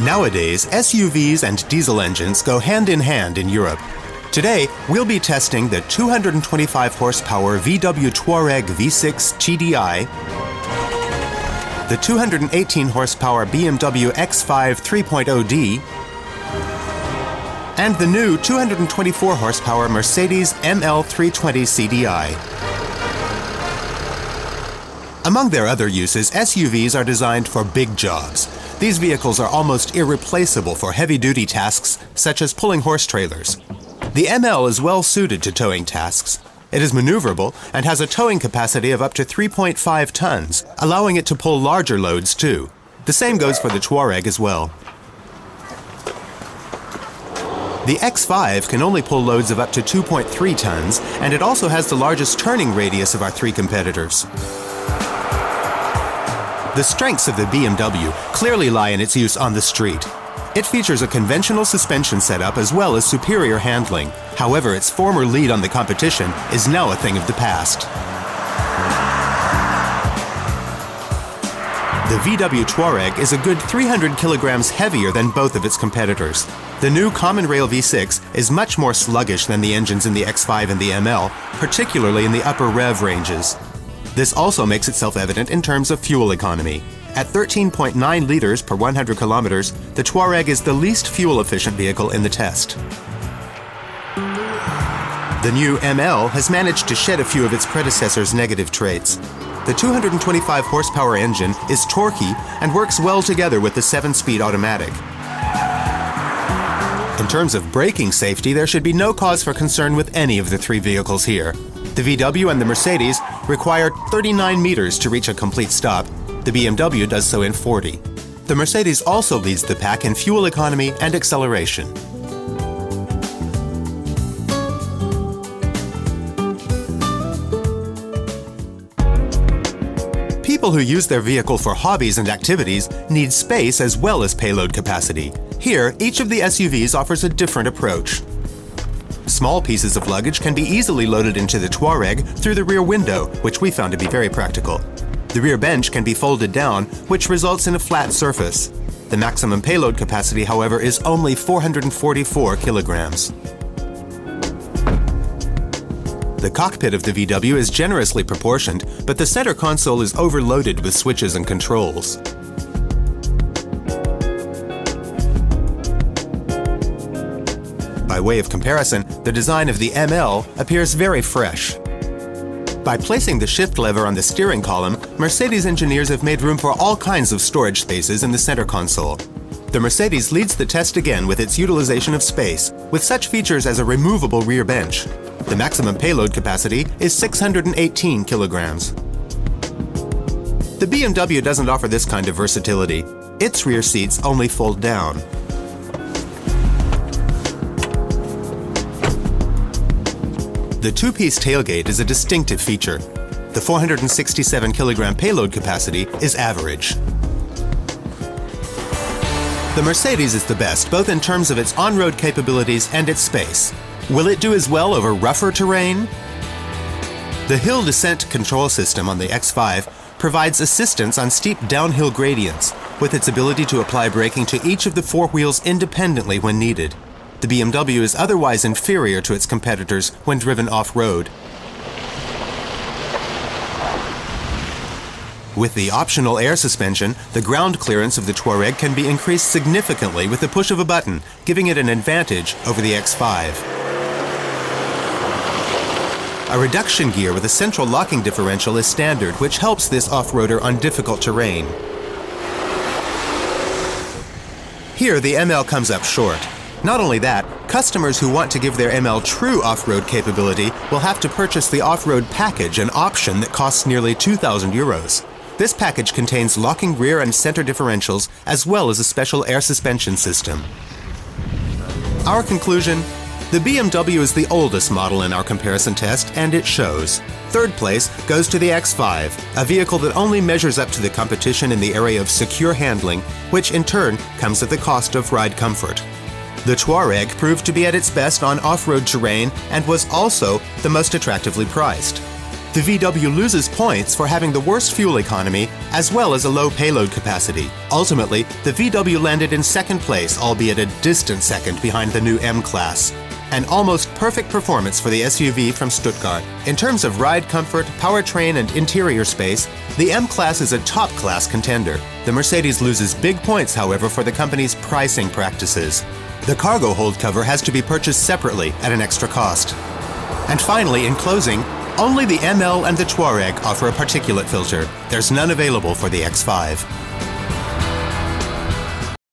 Nowadays, SUVs and diesel engines go hand in hand in Europe. Today, we'll be testing the 225 horsepower VW Touareg V6 TDI, the 218 horsepower BMW X5 3.0D, and the new 224 horsepower Mercedes ML 320 CDI. Among their other uses, SUVs are designed for big jobs. These vehicles are almost irreplaceable for heavy-duty tasks such as pulling horse trailers. The ML is well suited to towing tasks. It is maneuverable and has a towing capacity of up to 3.5 tons, allowing it to pull larger loads too. The same goes for the Touareg as well. The X5 can only pull loads of up to 2.3 tons, and it also has the largest turning radius of our three competitors. The strengths of the BMW clearly lie in its use on the street. It features a conventional suspension setup as well as superior handling. However, its former lead on the competition is now a thing of the past. The VW Touareg is a good 300 kilograms heavier than both of its competitors. The new Common Rail V6 is much more sluggish than the engines in the X5 and the ML, particularly in the upper rev ranges. This also makes itself evident in terms of fuel economy. At 13.9 liters per 100 kilometers, the Touareg is the least fuel-efficient vehicle in the test. The new ML has managed to shed a few of its predecessor's negative traits. The 225 horsepower engine is torquey and works well together with the 7-speed automatic. In terms of braking safety, there should be no cause for concern with any of the three vehicles here. The VW and the Mercedes require 39 meters to reach a complete stop. The BMW does so in 40. The Mercedes also leads the pack in fuel economy and acceleration. People who use their vehicle for hobbies and activities need space as well as payload capacity. Here, each of the SUVs offers a different approach. Small pieces of luggage can be easily loaded into the Touareg through the rear window, which we found to be very practical. The rear bench can be folded down, which results in a flat surface. The maximum payload capacity, however, is only 444 kilograms. The cockpit of the VW is generously proportioned, but the center console is overloaded with switches and controls. By way of comparison, the design of the ML appears very fresh. By placing the shift lever on the steering column, Mercedes engineers have made room for all kinds of storage spaces in the center console. The Mercedes leads the test again with its utilization of space, with such features as a removable rear bench. The maximum payload capacity is 618 kilograms. The BMW doesn't offer this kind of versatility. Its rear seats only fold down. The two-piece tailgate is a distinctive feature. The 467 kilogram payload capacity is average. The Mercedes is the best, both in terms of its on-road capabilities and its space. Will it do as well over rougher terrain? The hill descent control system on the X5 provides assistance on steep downhill gradients, with its ability to apply braking to each of the four wheels independently when needed. The BMW is otherwise inferior to its competitors when driven off-road. With the optional air suspension, the ground clearance of the Touareg can be increased significantly with the push of a button, giving it an advantage over the X5. A reduction gear with a central locking differential is standard, which helps this off-roader on difficult terrain. Here, the ML comes up short. Not only that, customers who want to give their ML true off-road capability will have to purchase the off-road package, an option that costs nearly 2,000 euros. This package contains locking rear and center differentials, as well as a special air suspension system. Our conclusion: the BMW is the oldest model in our comparison test, and it shows. Third place goes to the X5, a vehicle that only measures up to the competition in the area of secure handling, which in turn comes at the cost of ride comfort. The Touareg proved to be at its best on off-road terrain and was also the most attractively priced. The VW loses points for having the worst fuel economy as well as a low payload capacity. Ultimately, the VW landed in second place, albeit a distant second behind the new M-Class. An almost perfect performance for the SUV from Stuttgart. In terms of ride comfort, powertrain, and interior space, the M-Class is a top-class contender. The Mercedes loses big points, however, for the company's pricing practices. The cargo hold cover has to be purchased separately at an extra cost. And finally, in closing, only the ML and the Touareg offer a particulate filter. There's none available for the X5.